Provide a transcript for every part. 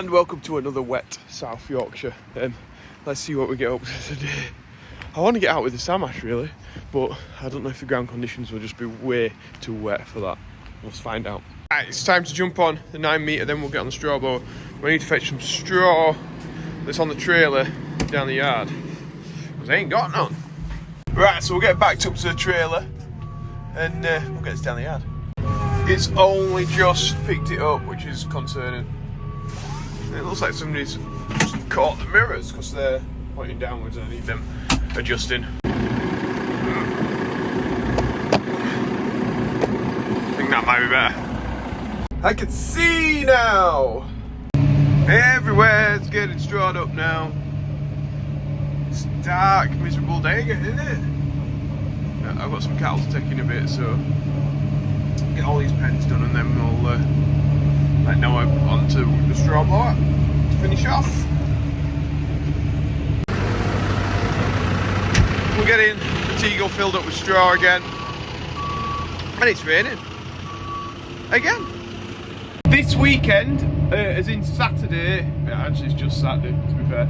And welcome to another wet South Yorkshire. Let's see what we get up to today. I want to get out with the Samash really, but I don't know if the ground conditions will just be way too wet for that. Let's find out. Right, it's time to jump on the 9 metre, then we'll get on the straw blower. We need to fetch some straw that's on the trailer down the yard, because I ain't got none. Right, so we'll get backed up to the trailer and we'll get this down the yard. It's only just picked it up, which is concerning. It looks like somebody's just caught the mirrors because they're pointing downwards and I need them adjusting. I think that might be better. I can see now! Everywhere's getting strawed up now. It's a dark, miserable day again, isn't it? I've got some cattle to take in a bit, so get all these pens done and then we'll let Noah onto the straw blower to finish off. We're getting the Teagle filled up with straw again, and it's raining again. This weekend, as in Saturday, actually it's just Saturday to be fair,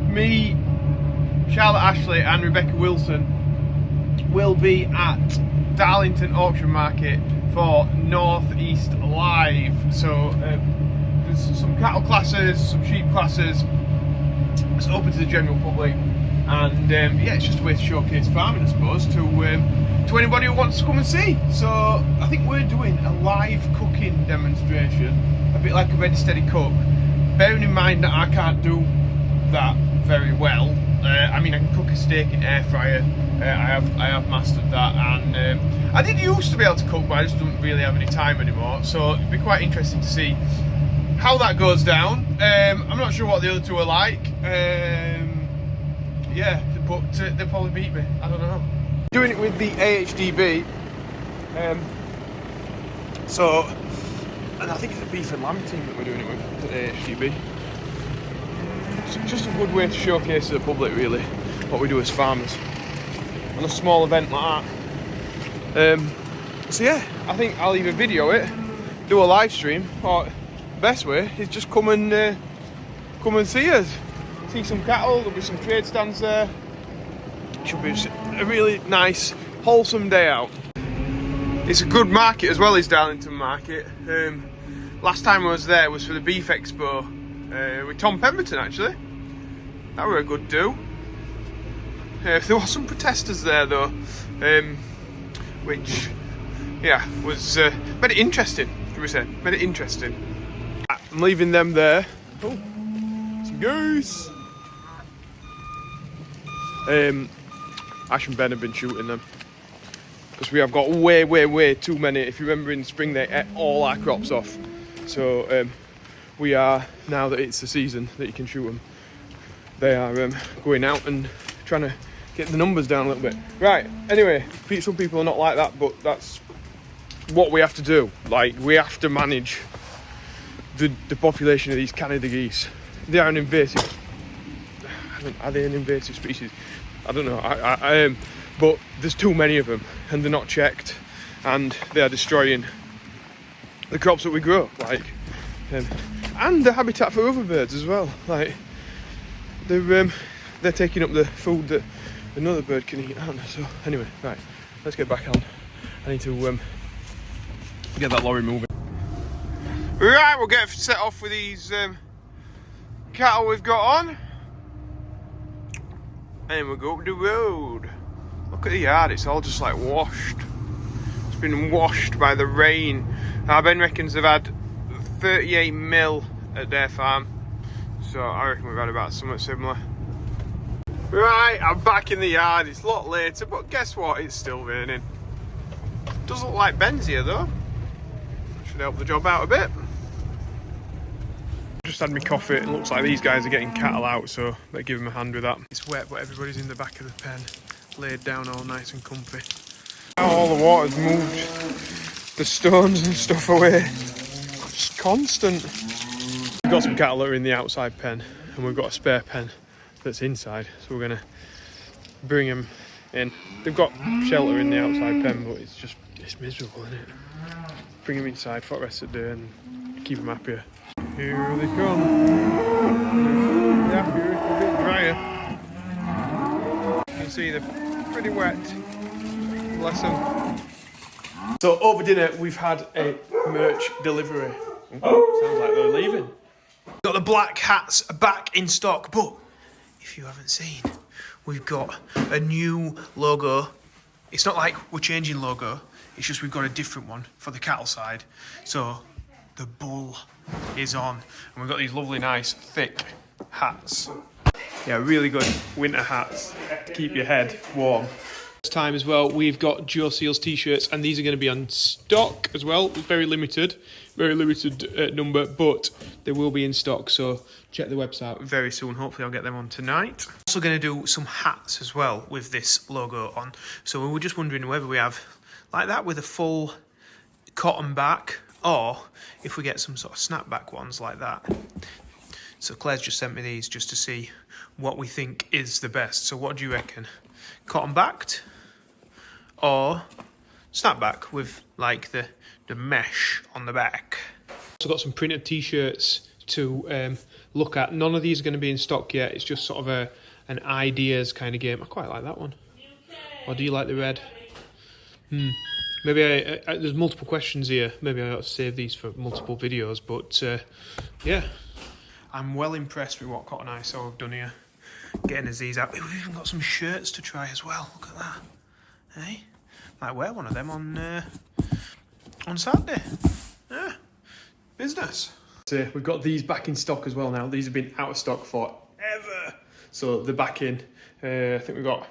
me, Charlotte Ashley and Rebecca Wilson will be at Darlington auction market for North East Live. So there's some cattle classes, some sheep classes. It's open to the general public, and yeah, it's just a way to showcase farming, I suppose, to anybody who wants to come and see. So I think we're doing a live cooking demonstration, a bit like a ready steady cook. Bearing in mind that I can't do that very well. I mean, I can cook a steak in air fryer. I have mastered that, and I did used to be able to cook, but I just don't really have any time anymore. So it'd be quite interesting to see how that goes down. I'm not sure what the other two are like. Yeah, but they'll probably beat me. I don't know. Doing it with the AHDB. And I think it's a beef and lamb team that we're doing it with, the AHDB. It's just a good way to showcase to the public, really, what we do as farmers on a small event like that. So yeah, I think I'll either video it, do a live stream, or the best way is just come and see us. See some cattle, there'll be some trade stands there. Should be a really nice, wholesome day out. It's a good market as well, as Darlington Market. Last time I was there was for the Beef Expo with Tom Pemberton, actually. That were a good do. There were some protesters there though, which, yeah, was made it interesting, should we say, made it interesting. I'm leaving them there. Oh, some goose. Ash and Ben have been shooting them because we have got way too many. If you remember in spring they ate all our crops off, so we are, now that it's the season that you can shoot them, they are going out and trying to get the numbers down a little bit. Right, anyway, some people are not like that, but that's what we have to do. Like, we have to manage the population of these Canada geese. They are an invasive, are they an invasive species? I don't know, but there's too many of them and they're not checked and they are destroying the crops that we grow, like, and the habitat for other birds as well. Like, they're taking up the food that another bird can eat, aren't they? So anyway, right, let's get back on. I need to get that lorry moving. Right, we'll get set off with these cattle we've got on, and we'll go up the road. Look at the yard, it's all just like washed. It's been washed by the rain. Now Ben reckons they've had 38 mil at their farm, so I reckon we've had about something similar. Right, I'm back in the yard. It's a lot later, but guess what? It's still raining. Does look like Ben's here though. Should help the job out a bit. Just had my coffee. It looks like these guys are getting cattle out, so better give them a hand with that. It's wet, but everybody's in the back of the pen, laid down all nice and comfy. Now all the water's moved the stones and stuff away. Just constant. We've got some cattle that are in the outside pen, and we've got a spare pen that's inside, so we're gonna bring them in. They've got shelter in the outside pen, but it's miserable, isn't it? Bring them inside for the rest of the day and keep them happier. Here they come. Yeah, here it's a bit drier. You can see they're pretty wet. Bless them. So over dinner we've had a merch delivery. Sounds like they're leaving. Got the black hats back in stock, but if you haven't seen, we've got a new logo. It's not like we're changing logo, it's just we've got a different one for the cattle side. So the bull is on, and we've got these lovely, nice, thick hats. Yeah, really good winter hats to keep your head warm. This time as well, we've got Joeseelsjobs t-shirts, and these are going to be on stock as well. Very limited number, but they will be in stock, so check the website very soon. Hopefully I'll get them on tonight. Also going to do some hats as well with this logo on, so we were just wondering whether we have like that with a full cotton back, or if we get some sort of snapback ones like that. So Claire's just sent me these just to see what we think is the best. So what do you reckon? Cotton backed or snapback with like the mesh on the back? Also got some printed t-shirts to look at. None of these are going to be in stock yet. It's just sort of an ideas kind of game. I quite like that one. Or do you like the red? Maybe there's multiple questions here. Maybe I ought to save these for multiple videos. But yeah, I'm well impressed with what Cotton Eye Sew have done here. Getting us these out. We've even got some shirts to try as well. Look at that. Hey, might wear one of them on Saturday. Yeah, business. So we've got these back in stock as well now. These have been out of stock forever. So they're back in. I think we got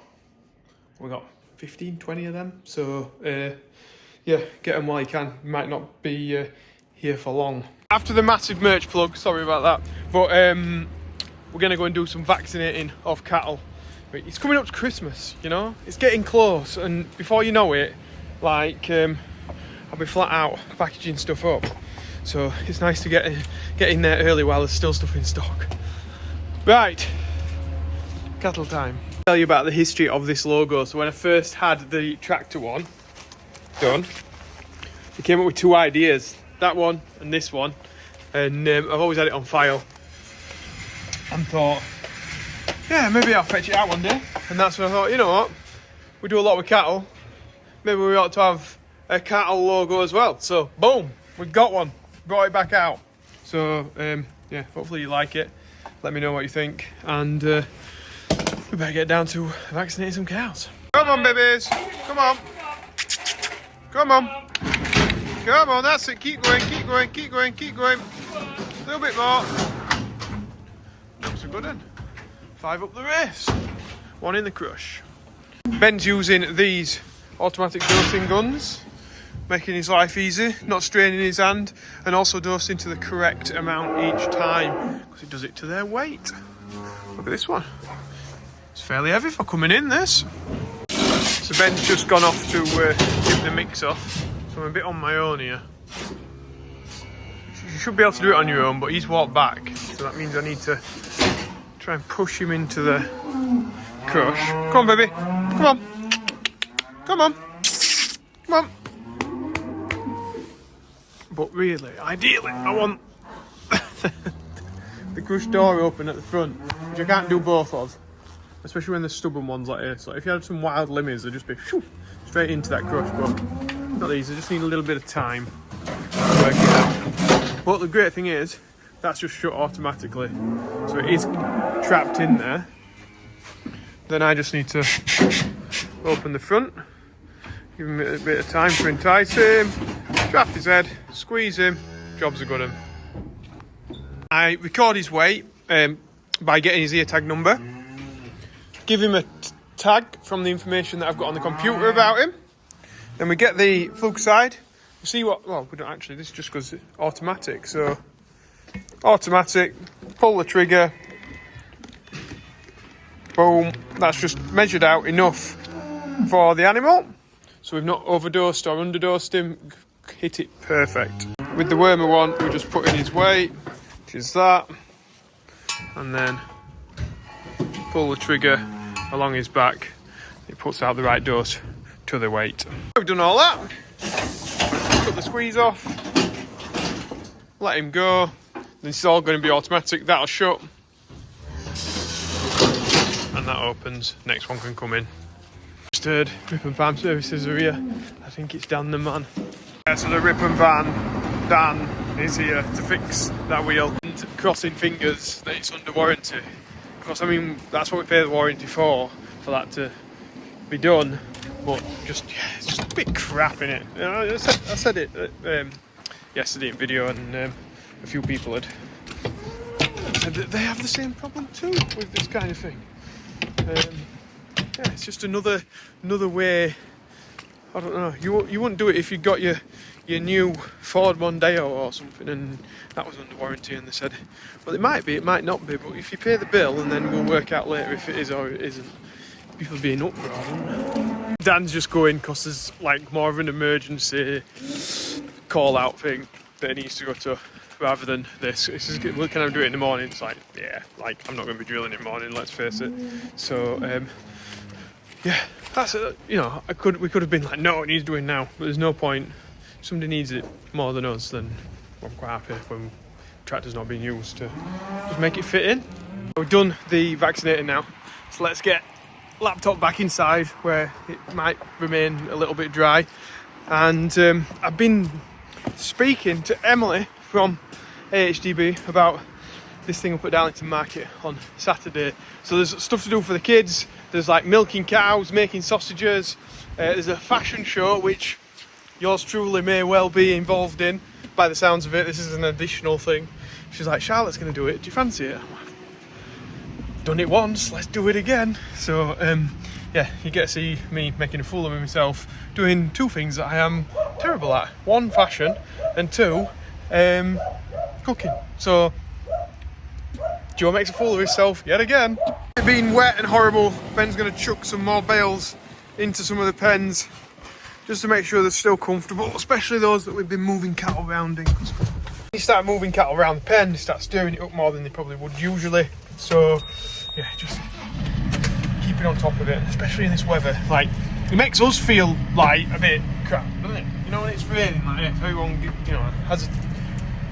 15, 20 of them. So yeah, get them while you can. Might not be here for long. After the massive merch plug, sorry about that, but we're going to go and do some vaccinating of cattle. It's coming up to Christmas, you know? It's getting close, and before you know it, like, I'll be flat out packaging stuff up. So it's nice to get in there early while there's still stuff in stock. Right, cattle time. I'll tell you about the history of this logo. So when I first had the tractor one done, I came up with two ideas. That one and this one. And I've always had it on file. And thought, yeah, maybe I'll fetch it out one day. And that's when I thought, you know what, we do a lot with cattle, maybe we ought to have a cattle logo as well. So boom, we've got one, brought it back out. So yeah, hopefully you like it. Let me know what you think, and we better get down to vaccinating some cows. Come on, babies, come on, come on, come on, that's it. Keep going, keep going, keep going, keep going. A little bit more. Looks a good one. 5 up the race, 1 in the crush. Ben's using these automatic dosing guns, making his life easy, not straining his hand, and also dosing to the correct amount each time, because he does it to their weight. Look at this one. It's fairly heavy for coming in, this. So Ben's just gone off to give the mix off, so I'm a bit on my own here. You should be able to do it on your own, but he's walked back, so that means I need to try and push him into the crush. Come on, baby. Come on. Come on. Come on. But really, ideally, I want the crush door open at the front, which I can't do both of, especially when there's stubborn ones like this. Like if you had some wild limmies, they'd just be straight into that crush, but not these. They just need a little bit of time to work it out. But the great thing is, that's just shut automatically, so it is trapped in there. Then I just need to open the front, give him a bit of time to entice him, trap his head, squeeze him, job's a good one. I record his weight by getting his ear tag number, give him a tag from the information that I've got on the computer about him. Then we get the fungicide, see what, well, we don't actually, this just goes automatic, so automatic, pull the trigger, boom, that's just measured out enough for the animal, so we've not overdosed or underdosed him, hit it perfect. With the wormer one, we just put in his weight, which is that, and then pull the trigger along his back, it puts out the right dose to the weight. We've done all that, cut the squeeze off, let him go. This is all going to be automatic. That'll shut. And that opens. Next one can come in. Just heard Rip and Van services are here. I think it's Dan the man. Yeah, so the Rip and Van, Dan, is here to fix that wheel. And crossing fingers that it's under warranty. Because, I mean, that's what we pay the warranty for that to be done. But just, yeah, it's just a bit crap in it. You know, I said it yesterday in video, and a few people had said that they have the same problem too with this kind of thing. Yeah, it's just another way. I don't know. You wouldn't do it if you got your new Ford Mondeo or something, and that was under warranty, and they said, well, it might be, it might not be, but if you pay the bill, and then we'll work out later if it is or it isn't. People being uproar, aren't they? Dan's just going because there's like more of an emergency call out thing that he needs to go to, rather than this. It's just, well, can I do it in the morning? It's like, yeah, like I'm not going to be drilling in the morning, let's face it. So yeah, that's you know, we could have been like, no, it needs doing now, but there's no point. If somebody needs it more than us, then I'm quite happy when tractor's not being used to just make it fit in. We've done the vaccinating now, so let's get laptop back inside where it might remain a little bit dry. And I've been speaking to Emily from AHDB about this thing up at Darlington Market on Saturday. So there's stuff to do for the kids. There's like milking cows, making sausages. There's a fashion show which yours truly may well be involved in. By the sounds of it, this is an additional thing. She's like, Charlotte's going to do it. Do you fancy it? I'm like, done it once, let's do it again. So yeah, you get to see me making a fool of myself doing two things that I am terrible at. One, fashion, and two, cooking. So Joe makes a fool of himself yet again. It being wet and horrible, Ben's going to chuck some more bales into some of the pens just to make sure they're still comfortable, especially those that we've been moving cattle around in. When you start moving cattle around the pen, you start stirring it up more than they probably would usually. So yeah, just keeping on top of it, especially in this weather. Like, it makes us feel like a bit crap, doesn't it? You know, when it's raining like this, everyone, you know, has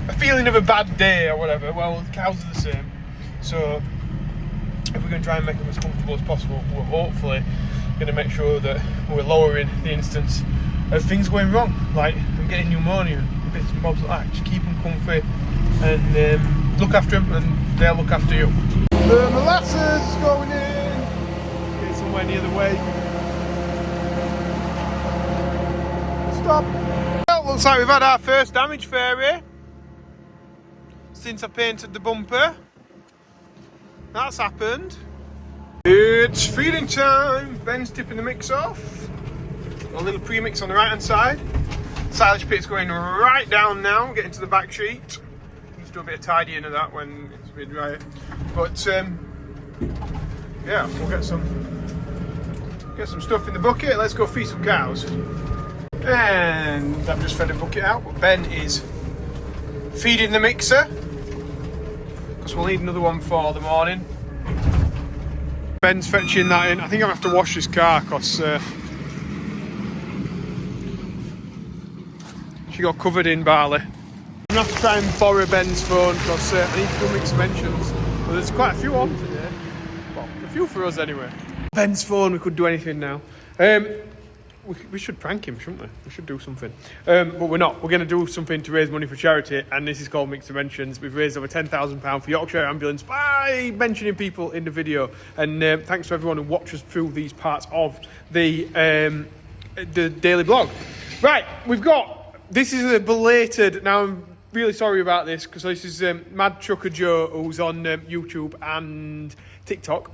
a feeling of a bad day or whatever. Well, the cows are the same. So if we're going to try and make them as comfortable as possible, we're hopefully going to make sure that we're lowering the instance of things going wrong, like I'm getting pneumonia and bits and bobs like that. Just keep them comfy and look after them, and they'll look after you. The molasses is going in. Get somewhere near the way. Stop. Well, looks like we've had our first damage fairy since I painted the bumper. That's happened. It's feeding time. Ben's tipping the mix off. A little pre-mix on the right hand side. Silage pit's going right down now. Getting to the back sheet. Just do a bit of tidying of that when it's a bit dry. But yeah, we'll get some stuff in the bucket. Let's go feed some cows. And I've just fed a bucket out. But Ben is feeding the mixer because we'll need another one for the morning. Ben's fetching that in. I think I'm going to have to wash this car because she got covered in barley. I'm going to have to try and borrow Ben's phone because I need to go make some mentions. But there's quite a few on today. Well, a few for us anyway. Ben's phone, we could do anything now. We should prank him, shouldn't we? We should do something. But we're not. We're going to do something to raise money for charity, and this is called Mixed Mentions. We've raised over £10,000 for Yorkshire Air Ambulance by mentioning people in the video. And thanks to everyone who watches through these parts of the daily blog. Right, we've got... This is a belated... Now, I'm really sorry about this, because this is Mad Trucker Joe, who's on YouTube and TikTok.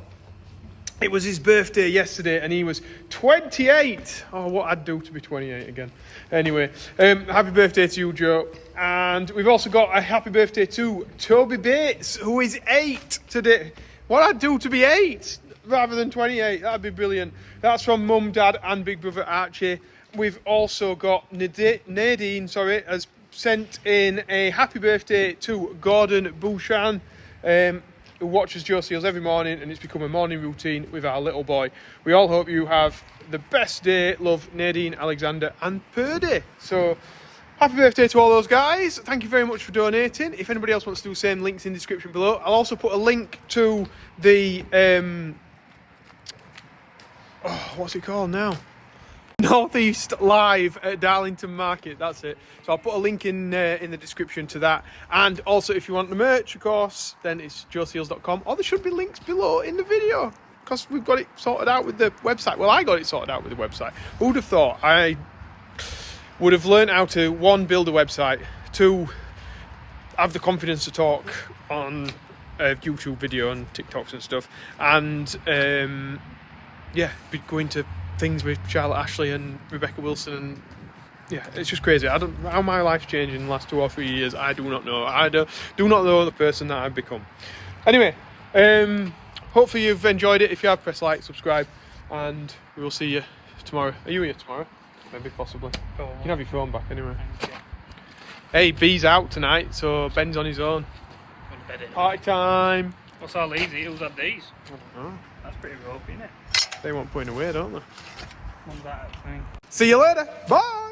It was his birthday yesterday and he was 28. Oh, what I'd do to be 28 again. Anyway, happy birthday to you, Joe. And we've also got a happy birthday to Toby Bates, who is 8 today. What I'd do to be 8 rather than 28, that'd be brilliant. That's from Mum, Dad and Big Brother Archie. We've also got Nadine, has sent in a happy birthday to Gordon Bouchan, who watches Joeseelsjobs every morning, and it's become a morning routine with our little boy. We all hope you have the best day. Love, Nadine, Alexander and Purdy. So Happy birthday to all those guys. Thank you very much for donating. If anybody else wants to do the same, links in the description below. I'll also put a link to the what's it called now? Northeast Live at Darlington Market. That's it. So I'll put a link in the description to that. And also, if you want the merch, of course, then it's joeseelsjobs.com. Or there should be links below in the video because we've got it sorted out with the website. Well, I got it sorted out with the website. Who'd have thought? I would have learned how to, one, build a website, two, have the confidence to talk on YouTube video and TikToks and stuff, and yeah, be going to things with Charlotte Ashley and Rebecca Wilson, and yeah, it's just crazy. I don't how my life's changed in the last 2 or 3 years. I do not know. I do not know the person that I've become. Anyway, hopefully you've enjoyed it. If you have, press like, subscribe, and we will see you tomorrow. Are you here tomorrow? Maybe, possibly. You can have your phone back anyway. Hey, B's out tonight, so Ben's on his own. Party time. What's our lazy hills had these? I don't know. That's pretty rough, isn't it? They want putting away, don't they? One's that thing. See you later. Bye.